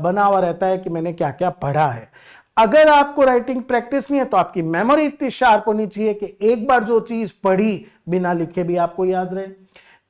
बना हुआ रहता है कि मैंने क्या क्या पढ़ा है. अगर आपको राइटिंग प्रैक्टिस नहीं है तो आपकी मेमोरी इतनी शार्प होनी चाहिए कि एक बार जो चीज पढ़ी बिना लिखे भी आपको याद रहे.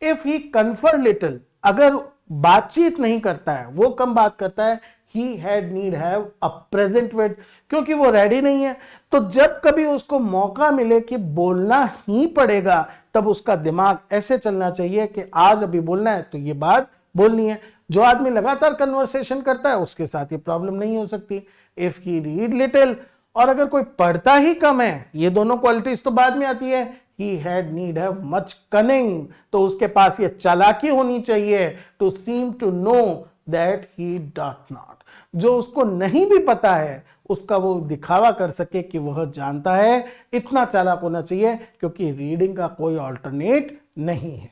इफ ही कन्फर लिटिल, अगर बातचीत नहीं करता है, वो कम बात करता है, he had need have a present wit, क्योंकि वो रेडी नहीं है। तो जब कभी उसको मौका मिले कि बोलना ही पड़ेगा, तब उसका दिमाग ऐसे चलना चाहिए कि आज अभी बोलना है तो ये बात बोलनी है। जो आदमी लगातार कन्वर्सेशन करता है उसके साथ ये प्रॉब्लम नहीं हो सकती। इफ ही रीड लिटिल, और अगर कोई पढ़ता ही कम है, ये दोनों क्वालिटीज तो बाद में आती है, he had need have much cunning, तो उसके पास ये चालाकी होनी चाहिए, to seem to know that he doth not, जो उसको नहीं भी पता है उसका वो दिखावा कर सके कि वह जानता है, इतना चालाक होना चाहिए, क्योंकि रीडिंग का कोई ऑल्टरनेट नहीं है।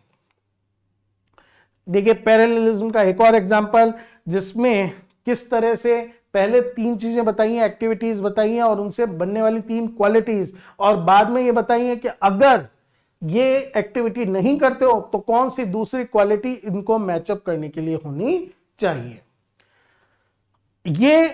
देखिए पैरेललिज्म का एक और एग्जांपल, जिसमें किस तरह से पहले 3 चीजें बताई हैं, एक्टिविटीज बताई हैं और उनसे बनने वाली 3 क्वालिटीज, और बाद में ये बताई है कि अगर ये एक्टिविटी नहीं करते हो तो कौन सी दूसरी क्वालिटी इनको मैचअप करने के लिए होनी चाहिए। ये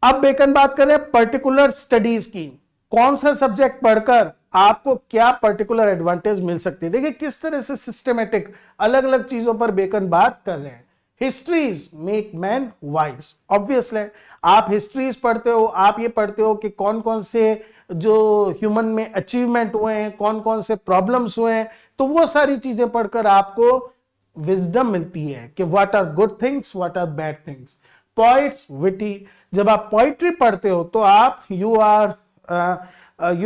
अब बेकन बात करें पर्टिकुलर स्टडीज की, कौन सा सब्जेक्ट पढ़कर आपको क्या पर्टिकुलर एडवांटेज मिल सकती है। देखिए किस तरह से सिस्टमेटिक अलग अलग चीजों पर बेकन बात कर रहे हैं। Histories make man wise, obviously आप हिस्ट्रीज पढ़ते हो, आप ये पढ़ते हो कि कौन कौन से जो ह्यूमन में अचीवमेंट हुए हैं, कौन कौन से प्रॉब्लम्स हुए हैं, तो वो सारी चीजें पढ़कर आपको विजडम मिलती है कि what are good things, what are bad things. Poets witty, जब आप पोइट्री पढ़ते हो तो आप you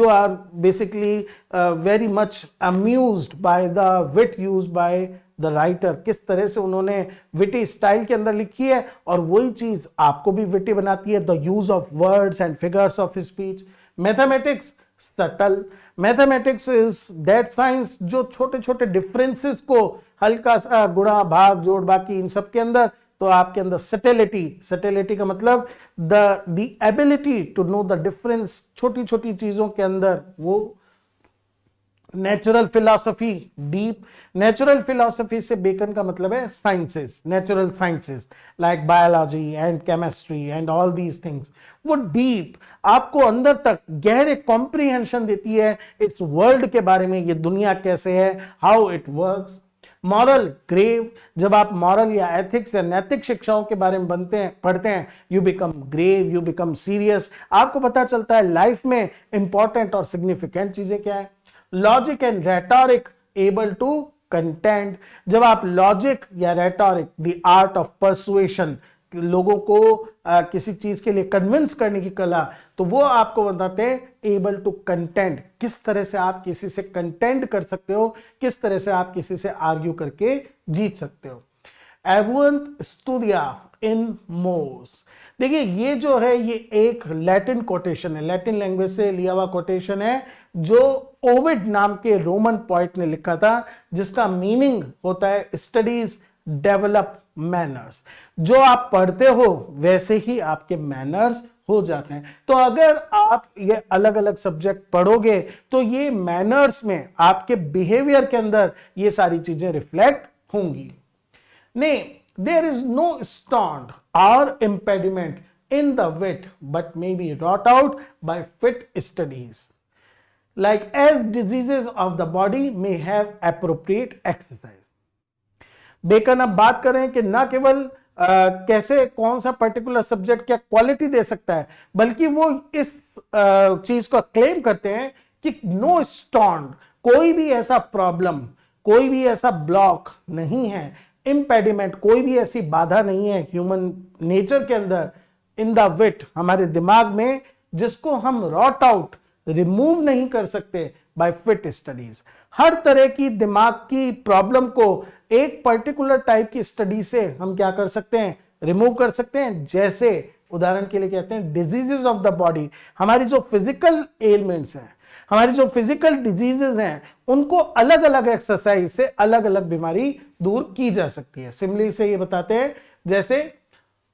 are basically very much amused by the wit used by the writer, किस तरह से उन्होंने विटी स्टाइल के अंदर लिखी है, और वही चीज आपको भी विटी बनाती है, the use of words and figures of speech. Mathematics subtle, mathematics is that science जो छोटे छोटे डिफरेंसेस को हल्का सा गुणा भाग जोड़ बाकी इन सब के अंदर, तो आपके अंदर सटेलिटी का मतलब the ability to know the difference, छोटी छोटी चीजों के अंदर वो। Natural philosophy deep, natural philosophy से बेकन का मतलब है sciences, natural sciences like biology and chemistry and all these things. वो डीप आपको अंदर तक गहरे कॉम्प्रिहेंशन देती है इस वर्ल्ड के बारे में, ये दुनिया कैसे है, how it works. Moral grave, जब आप मॉरल या एथिक्स या नैतिक शिक्षाओं के बारे में पढ़ते हैं, you become grave, you become serious, आपको पता चलता है लाइफ में इंपॉर्टेंट और सिग्निफिकेंट चीजें क्या है। Logic and rhetoric able to contend, जब आप लॉजिक या rhetoric the art of persuasion, लोगों को किसी चीज के लिए कन्विंस करने की कला, तो वो आपको बताते हैं एबल टू कंटेंट, किस तरह से आप किसी से कंटेंट कर सकते हो, किस तरह से आप किसी से आर्ग्यू करके जीत सकते हो। एवंत स्टूडिया इन मोस, देखिए ये जो है ये एक लैटिन कोटेशन है, लैटिन लैंग्वेज से लिया हुआ कोटेशन है, जो ओविड नाम के रोमन पोएट ने लिखा था, जिसका मीनिंग होता है स्टडीज डेवलप मैनर्स। जो आप पढ़ते हो वैसे ही आपके मैनर्स हो जाते हैं। तो अगर आप ये अलग अलग सब्जेक्ट पढ़ोगे तो ये मैनर्स में, आपके बिहेवियर के अंदर ये सारी चीजें रिफ्लेक्ट होंगी। नहीं, there is no stand or impediment in the wit but may be wrought out by fit studies, like as diseases of the body may have appropriate exercise। Bacon अब बात करें कि ना केवल कैसे कौन सा पर्टिकुलर सब्जेक्ट क्या क्वालिटी दे सकता है, बल्कि वो इस चीज को क्लेम करते हैं कि नो स्टॉन्ड, कोई भी ऐसा प्रॉब्लम, कोई भी ऐसा ब्लॉक नहीं है, इम्पेडिमेंट, कोई भी ऐसी बाधा नहीं है ह्यूमन नेचर के अंदर, इन द विट, हमारे दिमाग में, जिसको हम रॉट आउट, रिमूव नहीं कर सकते बाय फिट स्टडीज। हर तरह की दिमाग की प्रॉब्लम को एक पर्टिकुलर टाइप की स्टडी से हम क्या कर सकते हैं, रिमूव कर सकते हैं। जैसे उदाहरण के लिए कहते हैं डिजीजेस ऑफ द बॉडी, हमारी जो फिजिकल एलिमेंट्स हैं, हमारी जो फिजिकल डिजीजेस हैं, उनको अलग अलग एक्सरसाइज से अलग अलग बीमारी दूर की जा सकती है। सिमिलरली से ये बताते हैं जैसे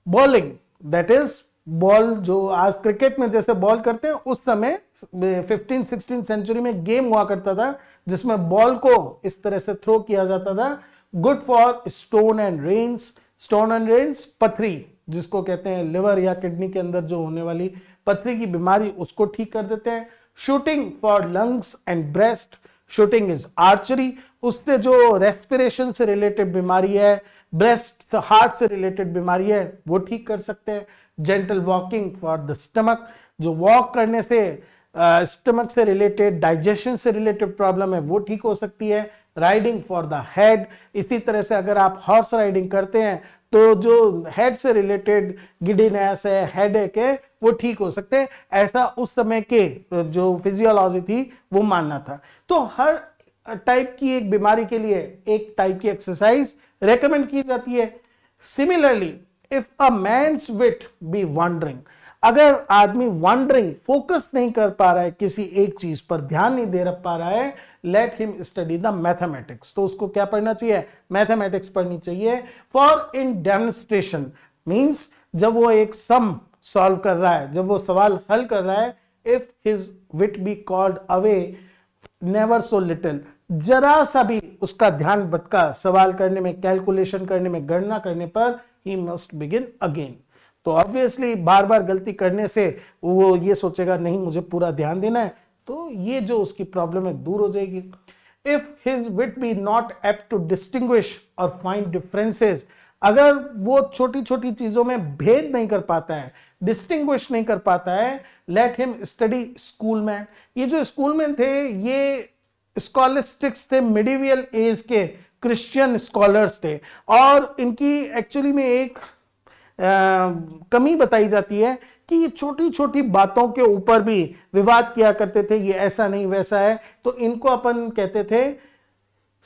बॉलिंग, दैट इज बॉल, जो आज क्रिकेट में जैसे बॉल करते हैं, उस समय 15-16 सेंचुरी में गेम हुआ करता था जिसमें बॉल को इस तरह से थ्रो किया जाता था। Good for stone and reins, stone and reins पथरी, जिसको कहते हैं लिवर या किडनी के अंदर जो होने वाली पथरी की बीमारी, उसको ठीक कर देते हैं। Shooting for lungs and breast, shooting is archery, उससे जो रेस्पिरेशन से रिलेटेड बीमारी है, ब्रेस्ट हार्ट से रिलेटेड बीमारी है, वो ठीक कर सकते हैं। Gentle walking for the stomach, जो वॉक करने से स्टमक से रिलेटेड, डाइजेशन से रिलेटेड प्रॉब्लम है वो ठीक हो सकती है। राइडिंग फॉर द हेड, इसी तरह से अगर आप हॉर्स राइडिंग करते हैं तो जो हेड से रिलेटेड गिडीनेस है, हेडेक है, वो ठीक हो सकते हैं। ऐसा उस समय के जो फिजियोलॉजी थी वो मानना था। तो हर टाइप की एक बीमारी के लिए एक टाइप की एक्सरसाइज रेकमेंड की जाती है। Similarly if a man's wit be wandering, अगर आदमी वॉन्डरिंग, फोकस नहीं कर पा रहा है, किसी एक चीज पर ध्यान नहीं दे पा रहा है, let him study the mathematics. तो उसको क्या पढ़ना चाहिए? मैथमेटिक्स पढ़नी चाहिए। फॉर इन डेमोन्स्ट्रेशन मीन्स जब वो एक सम सॉल्व कर रहा है, जब वो सवाल हल कर रहा है, if his wit be called away never so little, जरा सा भी उसका ध्यान भटका सवाल करने में, कैलकुलेशन करने में, गणना करने पर, ही मस्ट बिगिन अगेन। तो ऑब्वियसली बार बार गलती करने से वो ये सोचेगा नहीं मुझे पूरा ध्यान देना है, तो ये जो उसकी प्रॉब्लम है दूर हो जाएगी। If his wit be not apt to distinguish और फाइंड डिफरेंसेस, अगर वो छोटी छोटी चीजों में भेद नहीं कर पाता है, डिस्टिंग्विश नहीं कर पाता है, लेट हिम स्टडी स्कूलमैन। ये जो स्कूलमैन थे ये स्कॉलिस्टिक्स थे, मिडिवियल एज के क्रिश्चियन स्कॉलर्स थे, और इनकी एक्चुअली में एक कमी बताई जाती है कि ये छोटी छोटी बातों के ऊपर भी विवाद किया करते थे, ये ऐसा नहीं वैसा है। तो इनको अपन कहते थे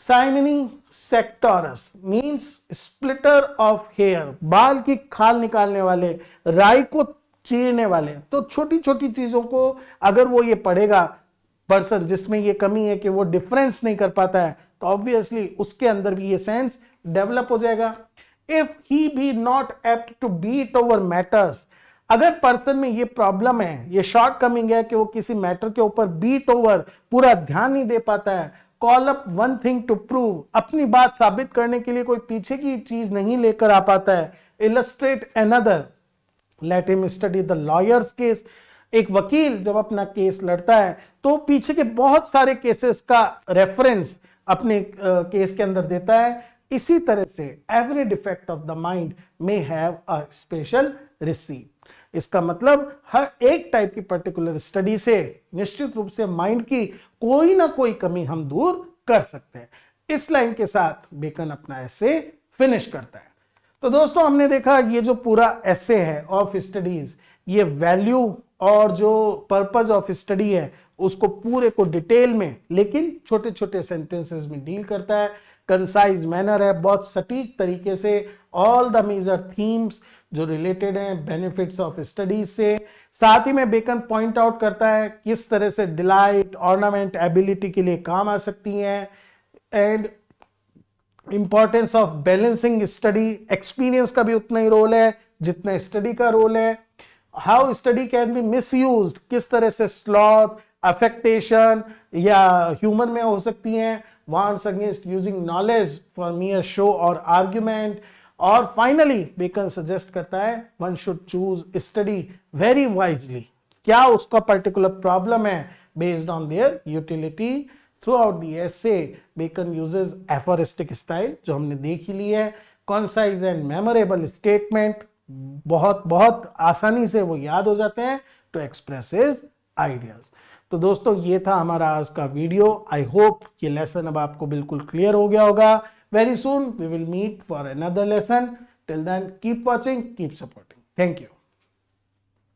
साइमनी सेक्टोरस, मींस स्प्लिटर ऑफ हेयर, बाल की खाल निकालने वाले, राई को चीरने वाले। तो छोटी छोटी चीजों को अगर वो ये पढ़ेगा पर्सन जिसमें ये कमी है कि वो डिफरेंस नहीं कर पाता है, तो ऑब्वियसली उसके अंदर भी ये सेंस डेवलप हो जाएगा। If he be not apt to beat over matters, अगर पर्सन में ये प्रॉब्लम है, ये शॉर्ट कमिंग है कि वो किसी मैटर के ऊपर बीट ओवर, पूरा ध्यान नहीं दे पाता है, call up one thing to prove, अपनी बात साबित करने के लिए कोई पीछे की चीज नहीं लेकर आ पाता है, illustrate another, let him study the lawyers case. एक वकील जब अपना केस लड़ता है तो पीछे के बहुत सारे केसेस का रेफरेंस अपने केस के अंदर देता है। इसी तरह से every defect of the mind may have a special receive. इसका मतलब हर एक टाइप की पर्टिकुलर स्टडी से निश्चित रूप से माइंड की कोई ना कोई कमी हम दूर कर सकते हैं। इस लाइन के साथ बेकन अपना एसे फिनिश करता है। तो दोस्तों हमने देखा ये जो पूरा एसे है ऑफ स्टडीज, ये वैल्यू और जो पर्पस ऑफ स्टडी है उसको पूरे को डिटेल में लेकिन छोटे छोटे सेंटेंसेस में डील करता है। कंसाइज मैनर है, बहुत सटीक तरीके से ऑल द मेजर थीम्स जो रिलेटेड हैं बेनिफिट्स ऑफ स्टडीज से। साथ ही में बेकन पॉइंट आउट करता है किस तरह से डिलाइट, ऑर्नामेंट, एबिलिटी के लिए काम आ सकती हैं, and importance of balancing study. Experience का भी उतना ही रोल है जितना स्टडी का रोल है। How study can be misused, किस तरह से स्लॉथ, अफेक्टेशन या ह्यूमन में हो सकती हैं, warns against using knowledge for mere show or argument। और फाइनली बेकन सजेस्ट करता है one should choose study very wisely, क्या उसका पर्टिकुलर प्रॉब्लम है based on their utility। throughout the essay Bacon uses aphoristic style जो हमने देख ही ली है, concise and memorable statement, बहुत बहुत आसानी से वो याद हो जाते हैं to express his ideas। तो दोस्तों ये था हमारा आज का वीडियो। आई होप ये लेसन अब आपको बिल्कुल क्लियर हो गया होगा। Very soon we will meet for another lesson. Till then keep watching, keep supporting. Thank you.